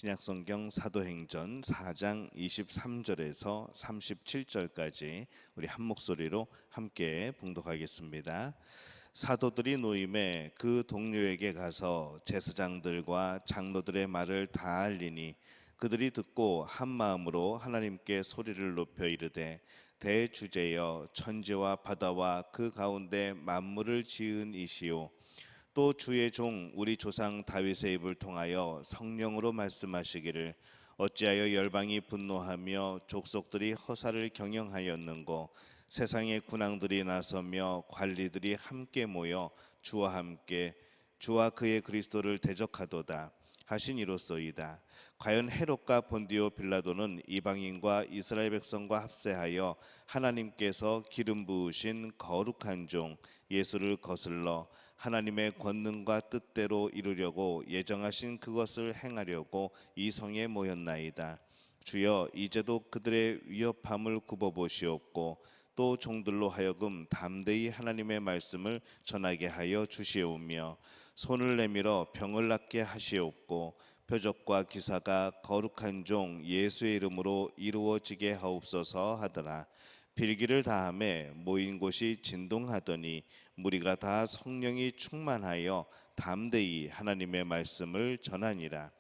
신약성경 사도행전 4장 23절에서 37절까지 우리 한 목소리로 함께 봉독하겠습니다. 사도들이 노임에 그 동료에게 가서 제사장들과 장로들의 말을 다 알리니 그들이 듣고 한 마음으로 하나님께 소리를 높여 이르되 대주제여 천지와 바다와 그 가운데 만물을 지은 이시오 또 주의 종 우리 조상 다윗의 입을 통하여 성령으로 말씀하시기를 어찌하여 열방이 분노하며 족속들이 허사를 경영하였는고 세상의 군왕들이 나서며 관리들이 함께 모여 주와 함께 주와 그의 그리스도를 대적하도다 하신 이로소이다. 과연 헤롯과 본디오 빌라도는 이방인과 이스라엘 백성과 합세하여 하나님께서 기름 부으신 거룩한 종 예수를 거슬러 하나님의 권능과 뜻대로 이루려고 예정하신 그것을 행하려고 이 성에 모였나이다. 주여 이제도 그들의 위협함을 굽어보시옵고 또 종들로 하여금 담대히 하나님의 말씀을 전하게 하여 주시오며 손을 내밀어 병을 낫게 하시옵고 표적과 기사가 거룩한 종 예수의 이름으로 이루어지게 하옵소서 하더라. 빌기를 다함에 모인 곳이 진동하더니 무리가 다 성령이 충만하여 담대히 하나님의 말씀을 전하니라.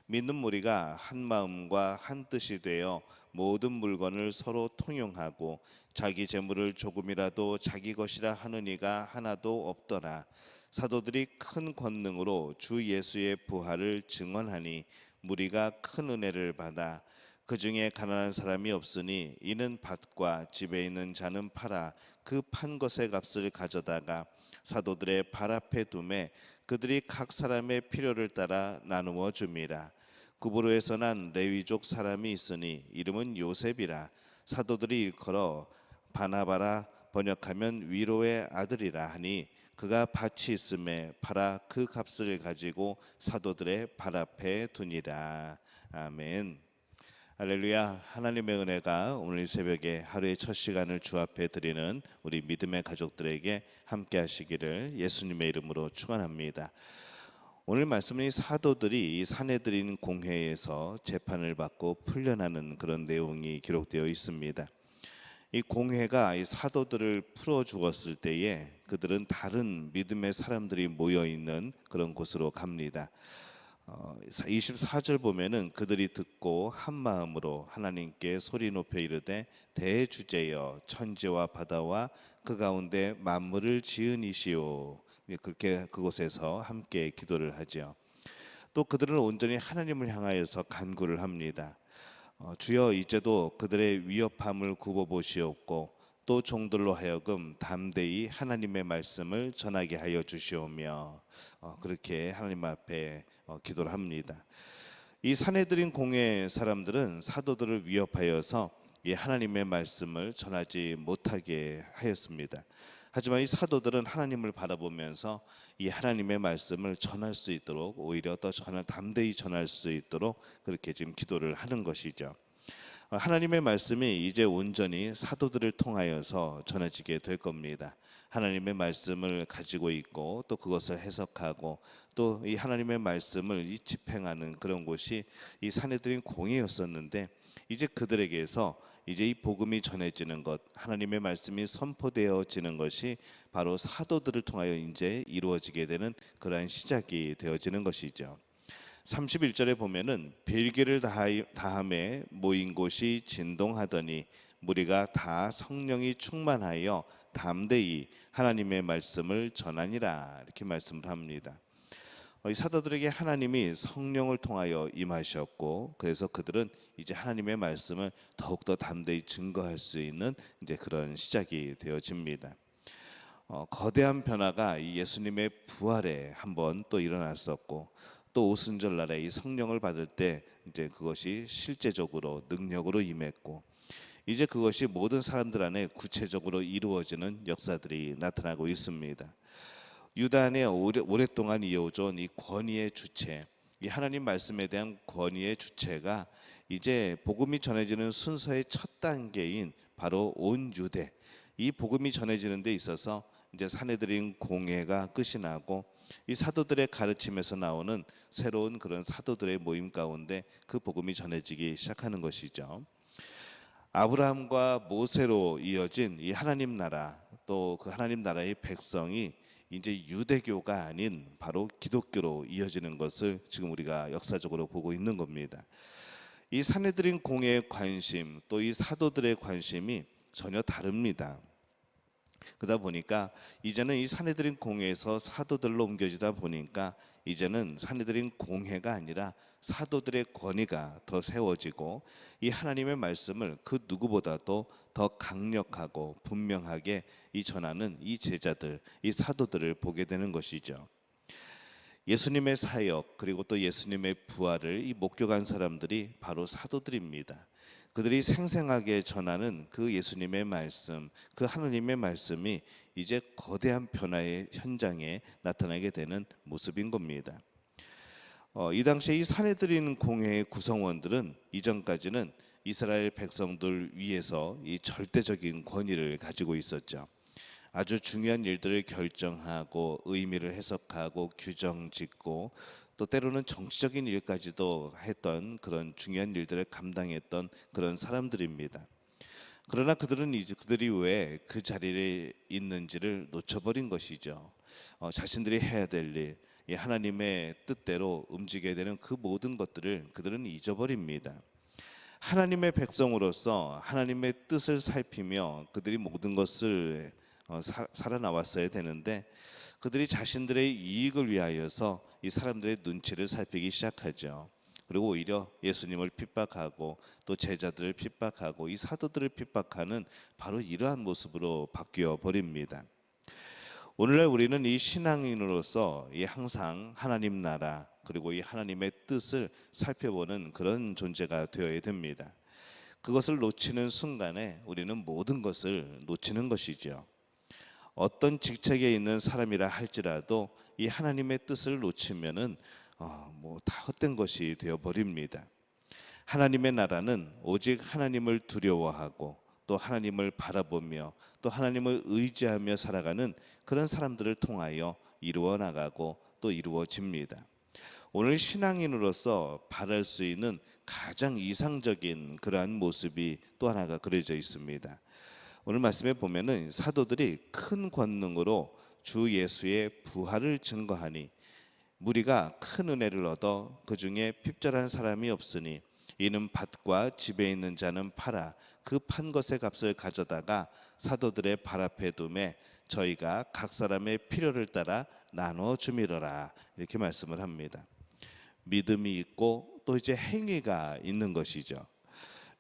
믿는 무리가 한 마음과 한 뜻이 되어 모든 물건을 서로 통용하고 자기 재물을 조금이라도 자기 것이라 하는 이가 하나도 없더라. 사도들이 큰 권능으로 주 예수의 부활을 증언하니 무리가 큰 은혜를 받아 그 중에 가난한 사람이 없으니 이는 밭과 집에 있는 자는 팔아 그 판 것의 값을 가져다가 사도들의 발 앞에 두매 그들이 각 사람의 필요를 따라 나누어 줍니다. 구브로에서 난 레위족 사람이 있으니 이름은 요셉이라. 사도들이 일컬어 바나바라 번역하면 위로의 아들이라 하니 그가 밭이 있음에 팔아 그 값을 가지고 사도들의 발 앞에 두니라. 아멘. 할렐루야. 하나님의 은혜가 오늘 이 새벽에 하루의 첫 시간을 주 앞에 드리는 우리 믿음의 가족들에게 함께 하시기를 예수님의 이름으로 축원합니다. 오늘 말씀은 사도들이 이 사내들인 공회에서 재판을 받고 풀려나는 그런 내용이 기록되어 있습니다. 이 공회가 이 사도들을 풀어 죽었을 때에 그들은 다른 믿음의 사람들이 모여 있는 그런 곳으로 갑니다. 24절 보면은 그들이 듣고 한 마음으로 하나님께 소리 높여 이르되 대주제여 천지와 바다와 그 가운데 만물을 지은 이시오. 그렇게 그곳에서 함께 기도를 하죠. 또 그들은 온전히 하나님을 향하여서 간구를 합니다. 주여 이제도 그들의 위협함을 굽어보시옵고 또 종들로 하여금 담대히 하나님의 말씀을 전하게 하여 주시오며 그렇게 하나님 앞에 기도를 합니다. 이 사내들인 공회 사람들은 사도들을 위협하여서 이 하나님의 말씀을 전하지 못하게 하였습니다. 하지만 이 사도들은 하나님을 바라보면서 이 하나님의 말씀을 전할 수 있도록 오히려 더 담대히 전할 수 있도록 그렇게 지금 기도를 하는 것이죠. 하나님의 말씀이 이제 온전히 사도들을 통하여서 전해지게 될 겁니다. 하나님의 말씀을 가지고 있고 또 그것을 해석하고 또 이 하나님의 말씀을 집행하는 그런 곳이 이 사내들인 공회였었는데 이제 그들에게서 이제 이 복음이 전해지는 것, 하나님의 말씀이 선포되어지는 것이 바로 사도들을 통하여 이제 이루어지게 되는 그러한 시작이 되어지는 것이죠. 31절에 보면은 빌기를 다함에 모인 곳이 진동하더니 무리가 다 성령이 충만하여 담대히 하나님의 말씀을 전하니라 이렇게 말씀을 합니다. 이 사도들에게 하나님이 성령을 통하여 임하셨고 그래서 그들은 이제 하나님의 말씀을 더욱더 담대히 증거할 수 있는 이제 그런 시작이 되어집니다. 거대한 변화가 이 예수님의 부활에 한번 또 일어났었고 또 오순절날에 이 성령을 받을 때 이제 그것이 실제적으로 능력으로 임했고 이제 그것이 모든 사람들 안에 구체적으로 이루어지는 역사들이 나타나고 있습니다. 유다 안에 오랫동안 이어오던 이 권위의 주체, 이 하나님 말씀에 대한 권위의 주체가 이제 복음이 전해지는 순서의 첫 단계인 바로 온 유대, 이 복음이 전해지는 데 있어서 이제 사내들인 공회가 끝이 나고 이 사도들의 가르침에서 나오는 새로운 그런 사도들의 모임 가운데 그 복음이 전해지기 시작하는 것이죠. 아브라함과 모세로 이어진 이 하나님 나라, 또 그 하나님 나라의 백성이 이제 유대교가 아닌 바로 기독교로 이어지는 것을 지금 우리가 역사적으로 보고 있는 겁니다. 이 산헤드린 공회의 관심, 또 이 사도들의 관심이 전혀 다릅니다. 그러다 보니까 이제는 이 산헤드린 공회에서 사도들로 옮겨지다 보니까 이제는 산헤드린 공회가 아니라 사도들의 권위가 더 세워지고 이 하나님의 말씀을 그 누구보다도 더 강력하고 분명하게 이 전하는 이 제자들, 이 사도들을 보게 되는 것이죠. 예수님의 사역, 그리고 또 예수님의 부활을 이 목격한 사람들이 바로 사도들입니다. 그들이 생생하게 전하는 그 예수님의 말씀, 그 하나님의 말씀이 이제 거대한 변화의 현장에 나타나게 되는 모습인 겁니다. 이 당시에 이 산헤드린 공회의 구성원들은 이전까지는 이스라엘 백성들 위에서 이 절대적인 권위를 가지고 있었죠. 아주 중요한 일들을 결정하고 의미를 해석하고 규정 짓고 또 때로는 정치적인 일까지도 했던 그런 중요한 일들을 감당했던 그런 사람들입니다. 그러나 그들이 왜 그 자리에 있는지를 놓쳐버린 것이죠. 자신들이 해야 될 일, 이 하나님의 뜻대로 움직여야 되는 그 모든 것들을 그들은 잊어버립니다. 하나님의 백성으로서 하나님의 뜻을 살피며 그들이 모든 것을 살아나왔어야 되는데 그들이 자신들의 이익을 위하여서 이 사람들의 눈치를 살피기 시작하죠. 그리고 오히려 예수님을 핍박하고 또 제자들을 핍박하고 이 사도들을 핍박하는 바로 이러한 모습으로 바뀌어 버립니다. 오늘날 우리는 이 신앙인으로서 이 항상 하나님 나라 그리고 이 하나님의 뜻을 살펴보는 그런 존재가 되어야 됩니다. 그것을 놓치는 순간에 우리는 모든 것을 놓치는 것이죠. 어떤 직책에 있는 사람이라 할지라도 이 하나님의 뜻을 놓치면은 다 헛된 것이 되어 버립니다. 하나님의 나라는 오직 하나님을 두려워하고 또 하나님을 바라보며 또 하나님을 의지하며 살아가는 그런 사람들을 통하여 이루어 나가고 또 이루어집니다. 오늘 신앙인으로서 바랄 수 있는 가장 이상적인 그러한 모습이 또 하나가 그려져 있습니다. 오늘 말씀에 보면은 사도들이 큰 권능으로 주 예수의 부활을 증거하니 무리가 큰 은혜를 얻어 그 중에 핍절한 사람이 없으니 이는 밭과 집에 있는 자는 팔아 그 판 것의 값을 가져다가 사도들의 발 앞에 두매 저희가 각 사람의 필요를 따라 나눠 주미러라 이렇게 말씀을 합니다. 믿음이 있고 또 이제 행위가 있는 것이죠.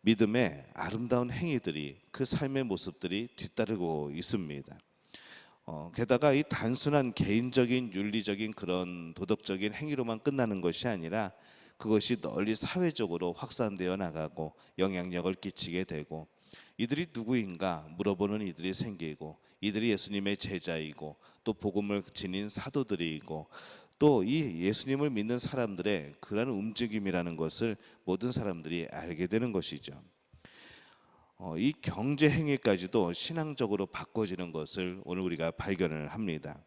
믿음의 아름다운 행위들이 그 삶의 모습들이 뒤따르고 있습니다. 게다가 이 단순한 개인적인 윤리적인 그런 도덕적인 행위로만 끝나는 것이 아니라 그것이 널리 사회적으로 확산되어 나가고 영향력을 끼치게 되고 이들이 누구인가 물어보는 이들이 생기고 이들이 예수님의 제자이고 또 복음을 지닌 사도들이고 또 이 예수님을 믿는 사람들의 그런 움직임이라는 것을 모든 사람들이 알게 되는 것이죠. 이 경제 행위까지도 신앙적으로 바꿔지는 것을 오늘 우리가 발견을 합니다.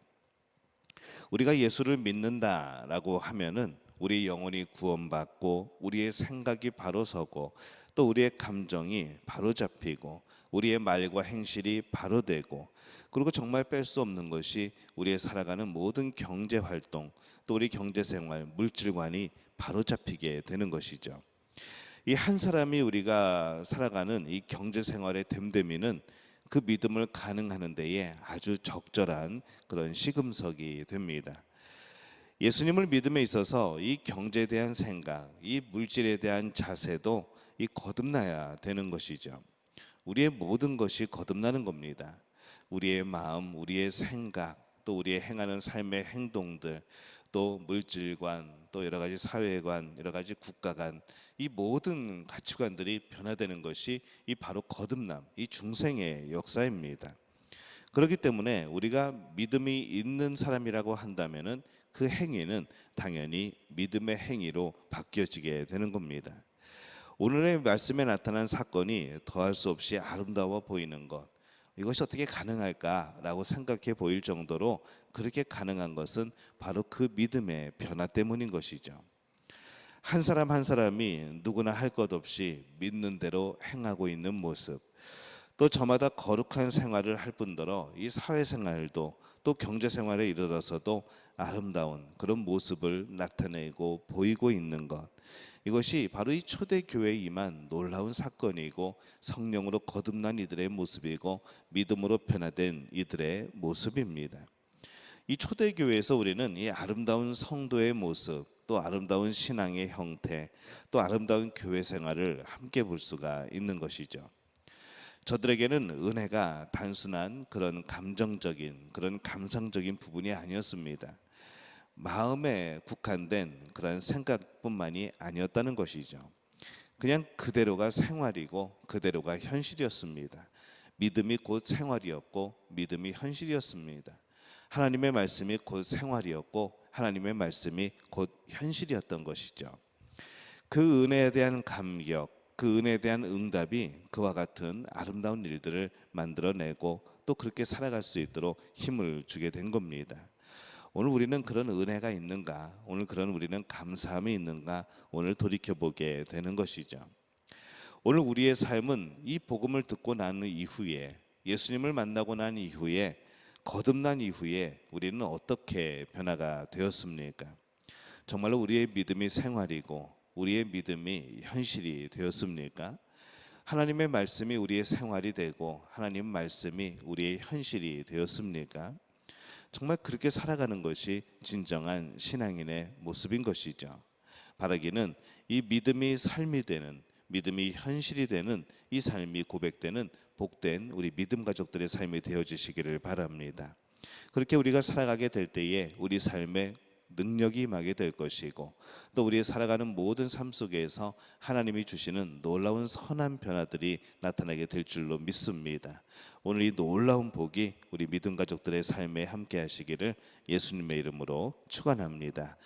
우리가 예수를 믿는다라고 하면은 우리 영혼이 구원받고 우리의 생각이 바로 서고 또 우리의 감정이 바로 잡히고 우리의 말과 행실이 바로 되고 그리고 정말 뺄 수 없는 것이 우리의 살아가는 모든 경제 활동 또 우리 경제 생활 물질관이 바로 잡히게 되는 것이죠. 이 한 사람이 우리가 살아가는 이 경제 생활의 됨됨이는 그 믿음을 가능하는 데에 아주 적절한 그런 시금석이 됩니다. 예수님을 믿음에 있어서 이 경제에 대한 생각, 이 물질에 대한 자세도 이 거듭나야 되는 것이죠. 우리의 모든 것이 거듭나는 겁니다. 우리의 마음, 우리의 생각, 또 우리의 행하는 삶의 행동들, 또 물질관, 또 여러 가지 사회관, 여러 가지 국가관, 이 모든 가치관들이 변화되는 것이 이 바로 거듭남, 이 중생의 역사입니다. 그렇기 때문에 우리가 믿음이 있는 사람이라고 한다면은 그 행위는 당연히 믿음의 행위로 바뀌어지게 되는 겁니다. 오늘의 말씀에 나타난 사건이 더할 수 없이 아름다워 보이는 것, 이것이 어떻게 가능할까라고 생각해 보일 정도로 그렇게 가능한 것은 바로 그 믿음의 변화 때문인 것이죠. 한 사람 한 사람이 누구나 할 것 없이 믿는 대로 행하고 있는 모습, 또 저마다 거룩한 생활을 할 뿐더러 이 사회생활도 또 경제생활에 이르러서도 아름다운 그런 모습을 나타내고 보이고 있는 것, 이것이 바로 이 초대교회에 임한 놀라운 사건이고 성령으로 거듭난 이들의 모습이고 믿음으로 변화된 이들의 모습입니다. 이 초대교회에서 우리는 이 아름다운 성도의 모습, 또 아름다운 신앙의 형태, 또 아름다운 교회 생활을 함께 볼 수가 있는 것이죠. 저들에게는 은혜가 단순한 그런 감정적인, 그런 감상적인 부분이 아니었습니다. 마음에 국한된 그런 생각뿐만이 아니었다는 것이죠. 그냥 그대로가 생활이고 그대로가 현실이었습니다. 믿음이 곧 생활이었고 믿음이 현실이었습니다. 하나님의 말씀이 곧 생활이었고 하나님의 말씀이 곧 현실이었던 것이죠. 그 은혜에 대한 감격, 그 은혜에 대한 응답이 그와 같은 아름다운 일들을 만들어내고 또 그렇게 살아갈 수 있도록 힘을 주게 된 겁니다. 오늘 우리는 그런 은혜가 있는가? 오늘 그런 우리는 감사함이 있는가? 오늘 돌이켜보게 되는 것이죠. 오늘 우리의 삶은 이 복음을 듣고 난 이후에, 예수님을 만나고 난 이후에, 거듭난 이후에 우리는 어떻게 변화가 되었습니까? 정말로 우리의 믿음이 생활이고 우리의 믿음이 현실이 되었습니까? 하나님의 말씀이 우리의 생활이 되고 하나님의 말씀이 우리의 현실이 되었습니까? 정말 그렇게 살아가는 것이 진정한 신앙인의 모습인 것이죠. 바라기는 이 믿음이 삶이 되는, 믿음이 현실이 되는 이 삶이 고백되는 복된 우리 믿음 가족들의 삶이 되어지시기를 바랍니다. 그렇게 우리가 살아가게 될 때에 우리 삶에 능력이 임하게 될 것이고 또 우리의 살아가는 모든 삶 속에서 하나님이 주시는 놀라운 선한 변화들이 나타나게 될 줄로 믿습니다. 오늘 이 놀라운 복이 우리 믿음 가족들의 삶에 함께 하시기를 예수님의 이름으로 축원합니다.